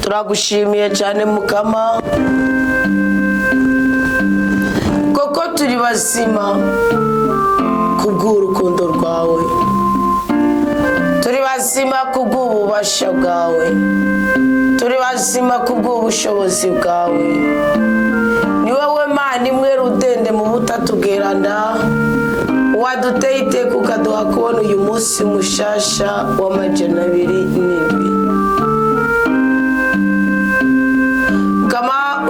Turagushimiye cyane Mukama koko turi bazima kubw'urukundo rwawe, turi bazima kubw'ububasha bwawe, turi bazima kubw'ubushobozi bwawe. Ni wowe Mana imwe rudende mu butatu bweranda waduteye iteka ukaduha kubona uyu munsi mushasha w'27.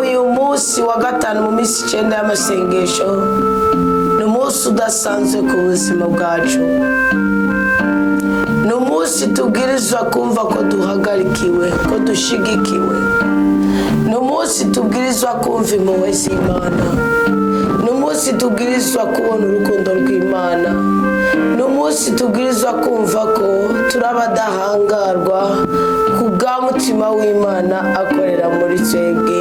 Uyu munsi wa gatanu mu minsi 9 y'amasengesho ni umunsi udasanzwe ku buzima bwacu. Ni umunsi tubwirizwa kumva ko duhagarikiwe, ko dushigikiwe. Ni umunsi tubwirizwa kumva impuhwe z'Imana. Ni umunsi tubwirizwa kubona urukundo rw'Imana. Ni umunsi tubwirizwa kumva ko turabadahangarwa ku bw'umutima w'Imana akorera muri twebwe.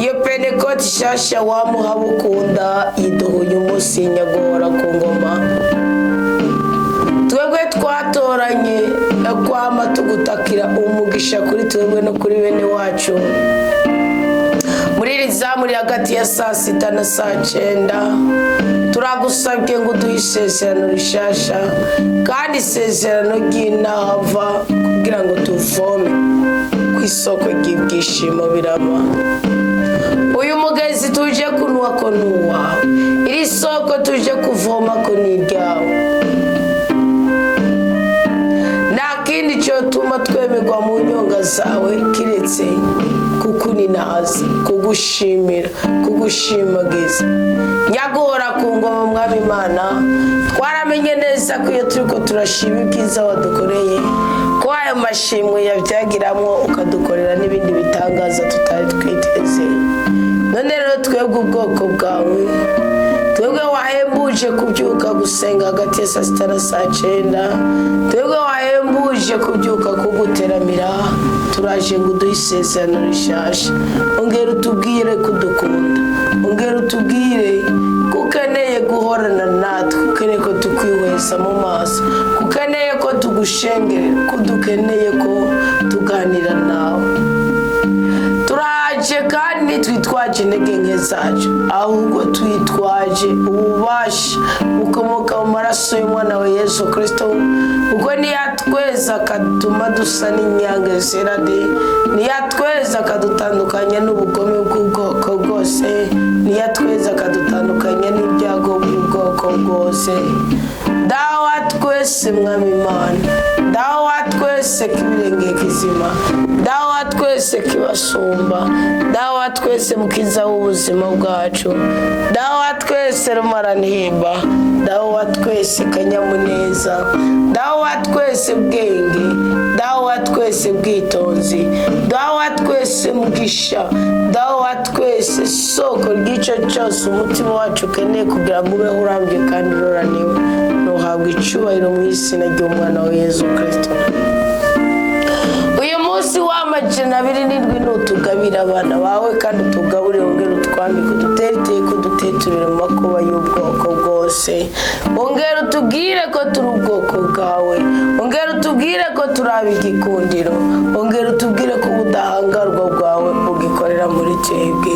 Iyo Pentekote shasha wamuha bukunda iduhuye umunsi nyagora ku ngoma. Twebwe twatoranye kwama tugutakira umugisha kuri twebwe no kuri bene wacu. Muri iri zamuri hagati ya 6 na 9 turagusabye ngo duhe isezerano rishasha kandi isezerano ry'inahava kugira ngo tuvome ku isoko ry'ibyishimo birama. Uyu mugezi tuje kunuwa ko nuwa, iri soko tuje kuvoma ko ni ryawe. Nta kindi cyotuma twemerwa mu nyonga zawe kiretse kukuninaza, kugushimira, kugushimagiza. Nyagora ku ngoma Mwami Imana, twaramenye neza ko iyo turiko turashima ibyiza wadukoreye ko ayo mashimwe yabyagiramwo ukadukorera n'ibindi bitangaza tutari twiteze. None rero twebwe ubwoko bwawe, twebwe wahembuje kubyuka gusenga hagati ya 6 na 9, twebwe wahembuje kubyuka kuguteramira, turaje ngo uduhe isezerano rishasha. Ongera utubwire kudukunda, ongera utubwire kukeneye guhorana natwe, kukeneye ko tukwihweza mu maso, kukeneye ko tugushengerera, kudukeneye ko tuganira nawe. Turaje kandi twitwaje intege nke zacu, ahubwo twitwaje ububasha bukomoka mu maraso y'umwana wa Yesu Kristo. Ubwo niyatweza akadutuma dusa n'inyange zera de, niyatweza akadutandukanya n'ubugome bw'ubwoko bwose, niyatweza akadutandukanya n'ibyago by'ubwoko bwose. Dawa twese Mwami Imana, dawa twese kibirenge kizima, dawa twese kibasumba, dawa twese mukiza w'ubuzima bwacu, dawa twese rumaranihimba, dawa twese kanyamuneza, dawa twese bwenge, dawa twese bwitonzi, dawa twese mugisha, dawa twese soko ry'icyo cyose umutima wacu ukeneye kugira ngo ubeho urambye kandi uroraniwe. Nuhabwa icyubahiro mu izina ry'umwana wa Yesu Kristo. Uyu munsi w'27 nutugabira abana bawe kandi utugaburire, ongera utwambike, udutere iteka, uduteturire mu makuba y'ubwoko bwose. Ongera utubwire ko turi ubwoko bwawe, ongera utubwire ko turi ab'igikundiro, ongera utubwire ko ubudahangarwa bwawe bugikorera muri twebwe.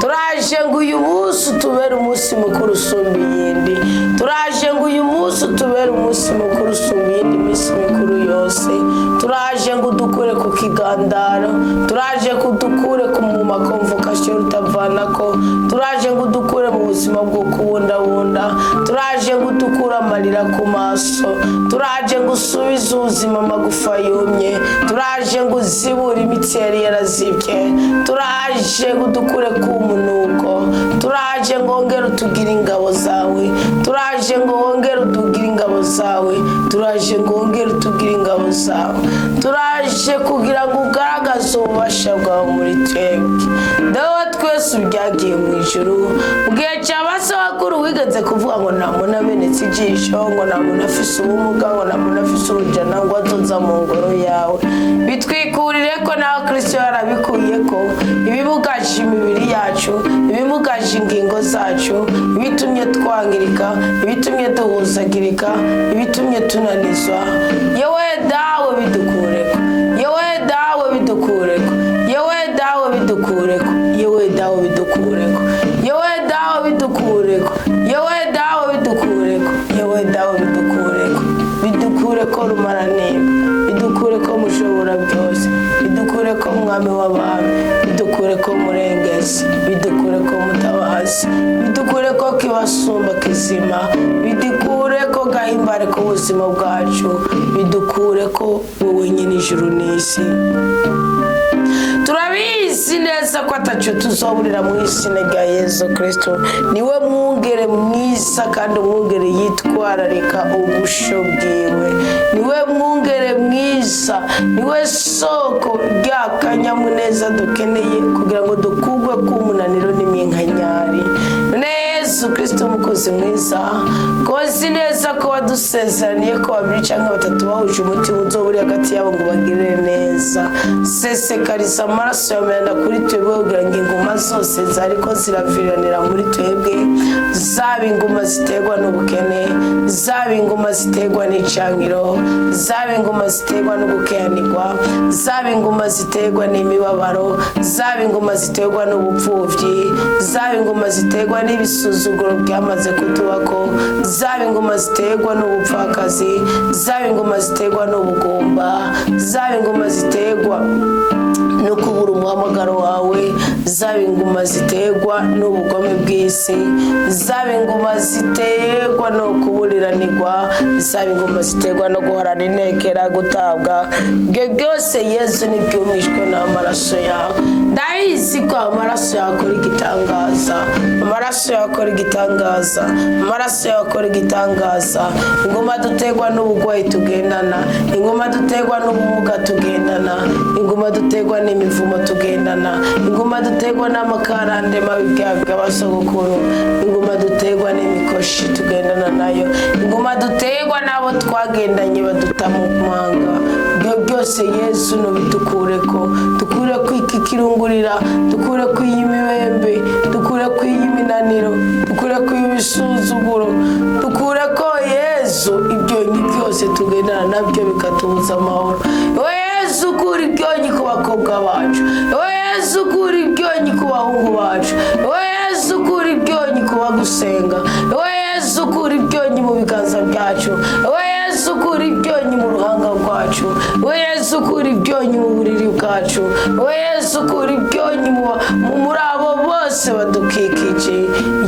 Turaje ngo uyu munsi utubere umunsi mukuru usumba iyindi, turaje ngo uyu munsi utubere umunsi mukuru usumba iyindi minsi mikuru yose. Turaje ngo udukure ku kigandaro, turaje ngo udukure mu makomvokasiyo rutavanako, turaje ngo udukure mu buzima bwo kubundabunda, turaje ngo udukure amarira ku maso, turaje ngo usubize ubuzima amagufa yumye, turaje ngo uzibure imitsi yari yarazibye, turaje ngo udukure ku munuko, turaje ngo wongere utugire ingabo zawe, turaje ngo wongere utugire ingabo zawe, turaje ngo wongere utugire ingabo zawe, turaje kugira ngo ugaragaze ububasha bwawe muri twebwe. Dawe twese ubyagiye mu ijuru, mu gihe cya basabakuru wigeze kuvuga ngo nta muntu amenetse ijisho, ngo nta muntu afise ubumuga, ngo nta muntu afise urujana ngo azoza mu ngoro yawe. Bitwikurire ko nawe Kristo yarabikuye ko ibimugaje imibiri yacu, ibimugaje ingingo zacu, ibitumye twangirika, ibitumye duhuzagirika, ibitumye tunanizwa. Yewe dawe bidukureko, yewe dawe bidukureko, yewe dawe bidukureko, yewe dawe bidukureko, yewe dawe bidukureko, yewe dawe bidukureko, yewe dawe bidukureko, bidukureko rumaranimba, bidukureko mushobora byose, bidukureko mwami w'abami, bidukureko murengezi, bidukureko mutabazi, bidukureko kibasumba kizima, bidukureko gahimbare ku buzima bwacu, bidukureko wowe nyine ijuru n'isi. Turabizi neza ko ataco tuzoburira mu izina rya Yesu Kristo. Niwe mwungere mwiza kandi umwungere yitwararika ubusho bwiwe, niwe mwungere mwiza, niwe soko ry'akanyamuneza dukeneye kugira ngo dukugwe k'umunaniro n'iminkanyari. None Yesu Kristo mukozi mwiza, kozi neza ko wadusezeraniye ko babiri canke batatu bahuje umutima uzoburi hagati yabo ngo bagirire neza. Sesekariza amaraso yamena kuri twebwe kugira ngo inguma zose zariko ziraviranira muri twebwe, zaba inguma ziterwa n'ubukene, zaba inguma ziterwa n'icankiro, zaba inguma ziterwa no gukehanirwa, zaba inguma ziterwa n'imibabaro, zaba inguma ziterwa n'ubupfuvyi, zaba inguma ziterwa n'ibisuzuguro byamaze kutubako, zaba inguma ziterwa n'ubupfakazi, zaba inguma ziterwa n'ubugumba, zaba inguma ziterwa no kubura umuhamagaro wawe, zaba inguma ziterwa n'ubugome bw'isi, zaba inguma ziterwa no kuburiranirwa, zaba inguma ziterwa no guhorana intekera gutabwa. Ibyo byose Yesu nibyumishwe n'amaraso yawe. Ndabizi ko amaraso yawe akora igitangaza, amaraso yawe akora igitangaza, amaraso yawe akora igitangaza. Inguma duterwa n'ubugwayi tugendana, inguma duterwa n'ubumuga tugendana, inguma duterwa n'imivumo tugendana, inguma duterwa n'amakarande mabi bw'abasogokuru, inguma duterwa n'imikoshi tugendana nayo, inguma duterwa n'abo twagendanye baduta mu manga. Ibyo byose Yesu nubidukureko, dukure kwiki kirungurira, dukure kw'iyimibembe, dukure kw'iyiminaniro, dukure kw'ibisuzuguro, dukure ko Yesu ibyo byose tugendana nabyo bikatubuza amahoro. Yesu kuri ibyonyi ku bakobwa bacu, Yesu kuri ibyonyi ku bahungu bacu, Yesu kuri ibyonyi ku bagusenga, Yesu kuri ibyonyi mu biganza byacu, Yesu kuri ibyonyi mu ruhanga rwacu, Yesu kuri ibyonyi mu buriri bwacu, Yesu kuri ibyonyi muri abo bose badukikije.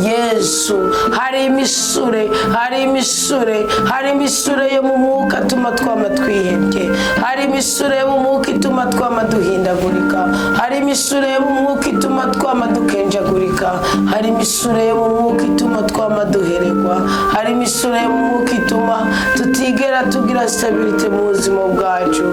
Yesu hari imisure, hari imisure, hari imisure yo mu mwuka tuma twama twihebye, hari imisure yo mu mwuka ituma twama duhindagurika, hari imisure yo mu mwuka ituma twama dukenjagurika, hari imisure yo mu mwuka ituma twama duheregwa, hari imisure yo mu mwuka ituma tutigera tugira stabilite mu buzima bwacu.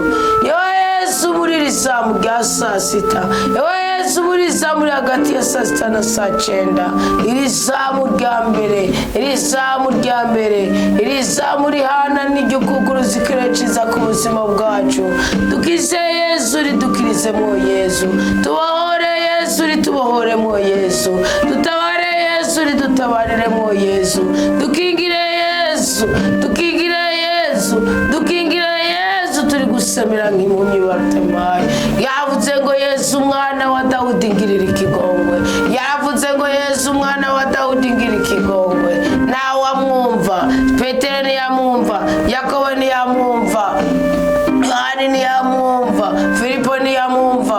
Yesu muri rizamu rya saa sita, Yesu muri rizamu riri hagati ya saa sita na saa cyenda, iri zamu rya mbere, iri zamu rya mbere, iri zamu rihana n'iry'ukuguruza ikireciza ku buzima bwacu. Dukize Yesu ridukirizemo Yesu, tubohore Yesu ritubohoremo Yesu, tutabare Yesu Yesu ridutabariremo Yesu dukingire Yesu dukingire Yesu dukingire Yesu turi gusemera nk'impumyi Barutemayo yavuze ngo Yesu umwana wa Dawudi ngirira ikigongwe yavuze ngo Yesu umwana wa Dawudi ngirira ikigongwe nawe amwumva Petero ntiyamwumva Yakobo ntiyamwumva Yohani ntiyamwumva Filipo ntiyamwumva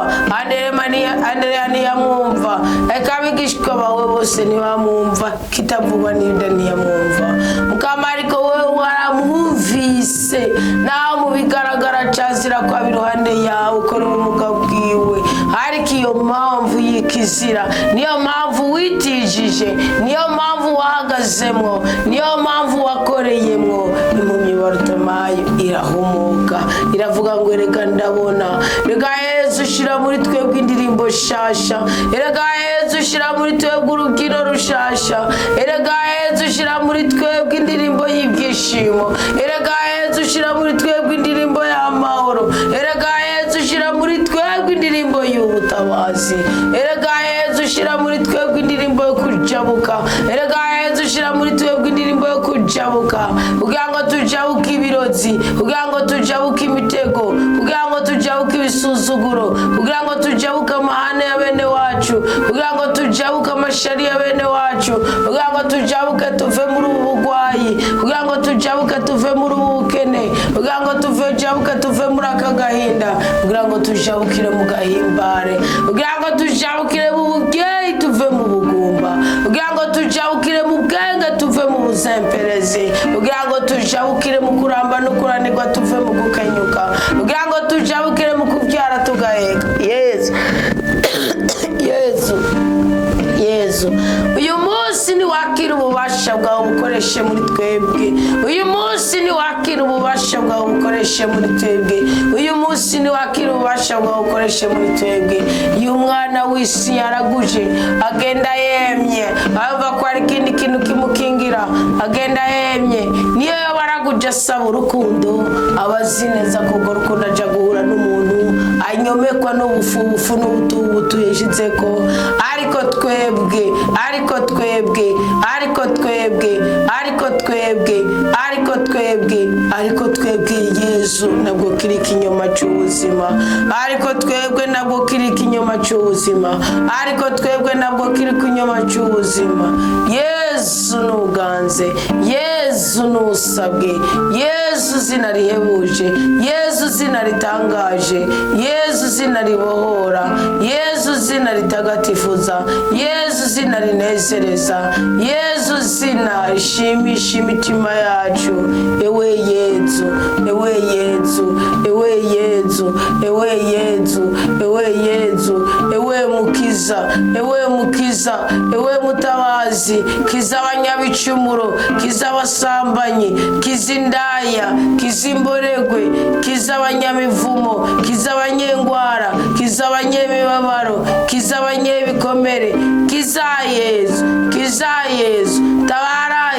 Andereya ntiyamwumva eka abigishwa bawe bose ntibamwumva kitavugwa n'Iyuda ntiyamwumva Mukama ariko wowe waramwumvise nawe mu bigaragara cyazira kwa biruhande yawe ukora ubumuga bwiwe ariko iyo mpamvu y'ikizira niyo mpamvu witijije niyo mpamvu wahagazemo niyo mpamvu wakoreyemo impumyi Barutemayo irahumuka iravuga ngo reka ndabona reka Yesu shira muri twebwe indirimbo shasha reka Yesu shira muri twebwe urugiro rushasha reka Yesu shira muri twebwe indirimbo y'ibyishimo reka Yesu shira muri twebwe indirimbo y'amahoro reka Yesu shira muri twebwe indirimbo y'ubutabazi reka Yesu shira muri twebwe indirimbo yo kujabuka reka Yesu shira muri twebwe indirimbo yo kujabuka kugira ngo tujabuke ibirozi kugira ngo tujabuke imitego kugira ngo tujabuke ibisuzuguro kugira ngo tujabuke amahane ya bene wacu kugira ngo tujabuke amashari ya bene wacu kugira ngo tujabuke tuve muri ubu bugwayi kugira ngo tujabuke tuve muri ubu bukene kugira ngo tuve muri aka gahinda kugira ngo tujabukire mu gahimbare kugira ngo tujabukire mu bugeyi tuve mu bugumba kugira ngo tujabukire mu bwenge tuve mu buzemperezi kugira ngo tujabukire mu kuramba no kuranirwa tuve mu gukenyuka kugira ngo tujabukire mu kubyara tugaheka Yesu Yesu Yesu uyu munsi ni wakira ububasha bwawe bukoreshe muri twebwe uyu munsi ni wakira ububasha bwawe bukoreshe muri twebwe uyu munsi ni wakira ububasha bwawe bukoreshe muri twebwe uyu mwana w'isi yaraguje agenda yemye ava ko ari ikindi kintu kimukingira agenda yemye niyo yabaraguje asaba urukundo abazi neza ko urwo rukundo aja guhura n'umuntu anyomekwa n'ubufubufu n'ubutubutu yashizeko ariko twebwe Yesu nabwo kiri kinyoma cy'ubuzima ariko twebwe nabwo kiri kinyoma cy'ubuzima ariko twebwe nabwo kiri kinyoma cy'ubuzima Yesu nuganze Yesu nusabwe Yesu zina rihebuje Yesu zina ritangaje Yesu zina ribohora Yesu zina ritagatifuza Yesu zina rinezereza Yesu zina rishimisha imitima yacu ewe Yesu ewe Yesu ewe Yesu ewe Yesu ewe Yesu ewe mukiza ewe mukiza ewe mutabazi kiza abanyabicumuro kiza abasambanyi kiza indaya kiza imboregwe kiza abanyamivumo kiza abanyengwara kiza abanyemibabaro kiza abanyebikomere kiza Yesu tabara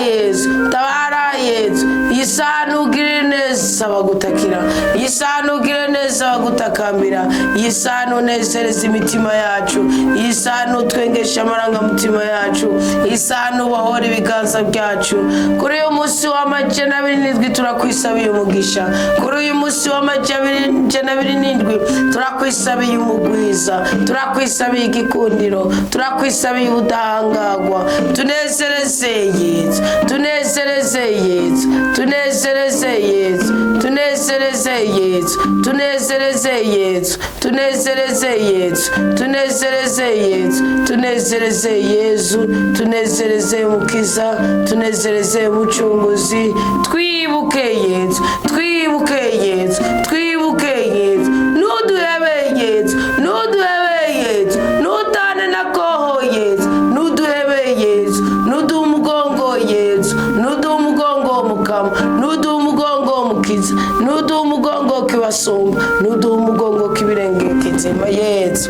Yesu yisanugire neza abagutakira yisanugire neza abagutakambira yisanunezereza imitima yacu yisanutwengesha amarangamutima yacu yisanubahora ibiganza byacu kuri uyu munsi w'amajana 27 turakwisabiye umugisha kuri uyu munsi w'amajana 27 turakwisabiye umugwiza turakwisabiye igikundiro turakwisabiye ubudahangagwa tunezereze Yesu tunezereze Yesu tunezereze Yesu tunezereze Yesu tunezereze Yesu tunezereze Yesu tunezereze Yesu tunezereze Yesu tunezereze mukiza tunezereze mucunguzi twibuke Yesu twibuke Yesu twibuke Yesu nuduhebe Yesu nuduhebe Yesu nutane na koho Yesu nuduhebe Yesu nudu umugongo Yesu nudu umugongo mukama nudu umugongo mukiza nudu umugongo kibasumba nudu umugongo kibirenge kizima Yesu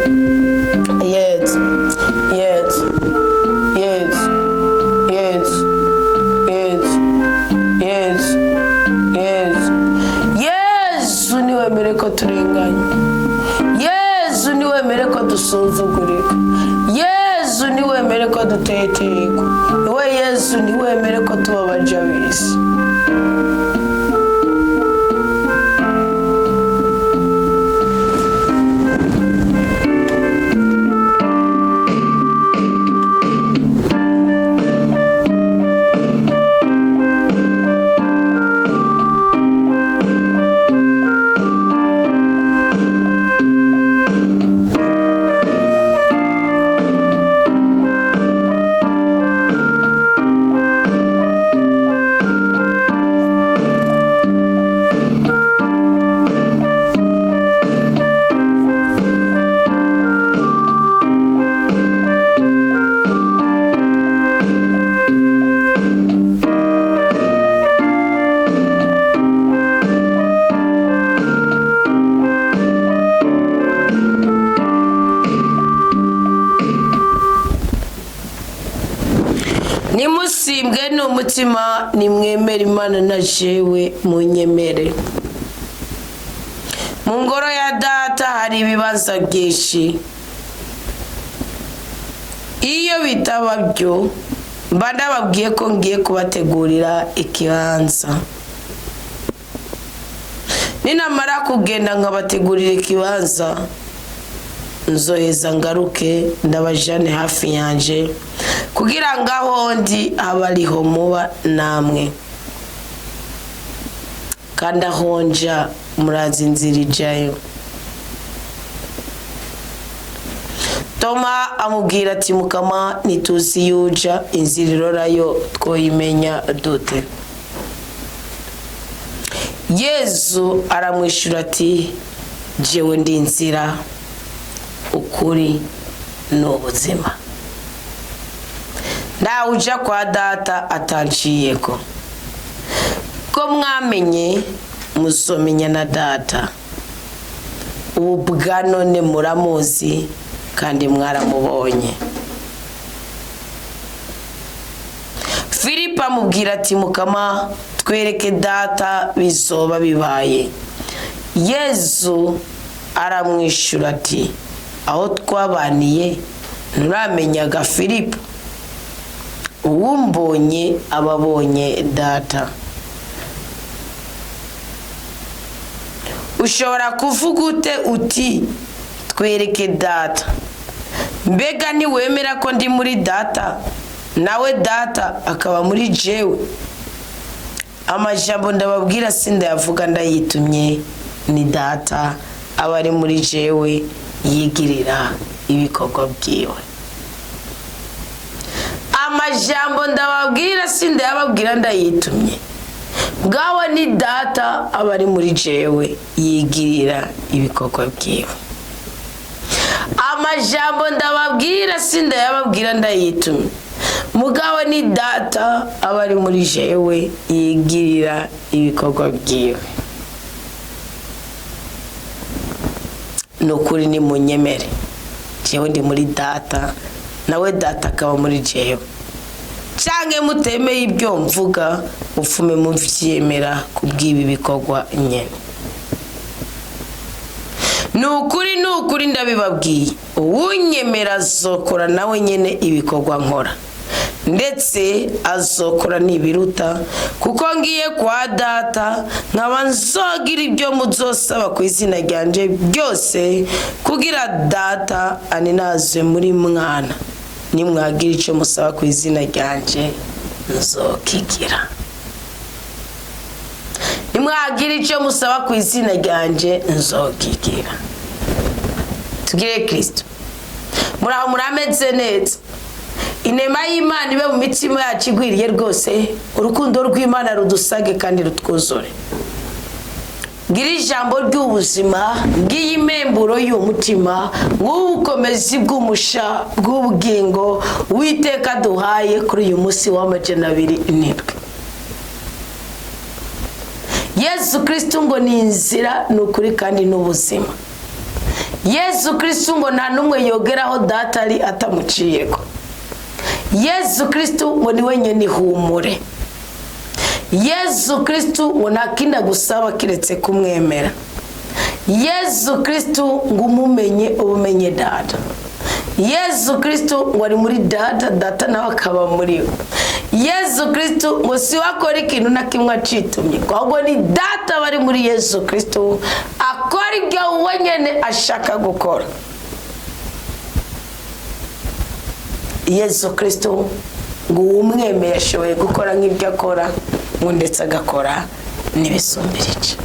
Yesu Yesu Yesu Yesu Yesu Yesu Yesu Yesu niwe mereko turenganya Yesu niwe mereko dusuzugurika Yesu Yesu niwemere ko dutetereko, iwe Yesu niwemere ko tubabaja bisi. Nimusimbwe n'umutima nimwemere Imana na jewe munyemere. Mu ngoro ya data hari ibibanza byinshi, iyo bitaba byo mba ndababwiye ko ngiye kubategurira ikibanza. Ninamara kugenda nkabategurira ikibanza, nzoheza ngaruke ndabajane hafi yanje kugira ngo aho ndi abariho muba namwe, kandi aho nja murazi inzira ijayo. Toma amubwira ati Mukama ntituzi yuja, inzira irorayo twoyimenya dute? Yesu aramwishyura ati jewe ndi inzira, ukuri n'ubuzima. Ntawe uja kwa data atanciyeko. Ko mwamenye muzomenya na data. Ubu bwa none muramuzi kandi mwaramubonye. Filipo amubwira ati Mukama twereke data bizoba bibaye. Yesu aramwishyura ati aho twabaniye nturamenyaga Filipo? Uwumbonye ababonye data. Ushobora kuvuga ute uti twereke data? Mbega niwemera ko ndi muri data nawe data akaba muri jewe? Amajambo ndababwira sindayavuga ndayitumye, ni data abari muri jewe yigirira ibikorwa byiwe. Amajambo ndababwira sindayababwira ndayitumye, bwawe ni data abari muri jewe yigirira ibikorwa byiwe. Amajambo ndababwira sindayababwira ndayitumye, mugawe ni data abari muri jewe yigirira ibikorwa byiwe. Nukuri ni munyemere, jewe ndi muri data nawe data akaba muri jewe. Cange mutemeye ibyo mvuga ufume muvyemera kubwibi bikorwa nyene. Nukuri ndabibabwiye, uwunyemera azokora nawe nyene ibikorwa nkora, ndetse azokora nibiruta, kuko ngiye kwa data nkaba nzogira ibyo muzosaba ku izina ryanje byose, kugira data aninazwe muri mwana. Nimwagira icyo musaba ku izina ryanje nzokigira. Nimwagira icyo musaba ku izina ryanje nzokigira. Tugire Kristo. Muraho murameze neza. Inema y'Imana ibe mu mitima yacu igwiriye rwose, urukundo rw'Imana rudusage kandi rutwuzure. Ngira ijambo ry'ubuzima, ngiyimemburo y'umutima, nk'ubukomezi bw'umusha bw'ubugingo Uwiteka duhaye kuri uyu munsi w'amajana 27. Yesu Kristo ngo ni inzira, n'ukuri kandi n'ubuzima. Yesu Kristo ngo nta numwe yogeraho data ari atamuciyeko. Yesu Kristo ngo ni wenyine ihumure. Yesu Kristo ngo ntakinda gusaba kiretse kumwemera. Yesu Kristo ngo umumenye ubumenye data. Yesu Kristo ngo ari muri data, data nawe akaba muri we. Yesu Kristo ngo si wakora ikintu na kimwe acitumye, ahubwo ni data bari muri Yesu Kristo akora ibyo wenyine ashaka gukora. Yesu Kristo ngo umwemeye ashoboye gukora nk'ibyo akora, ngo ndetse agakora n'ibisumbirije.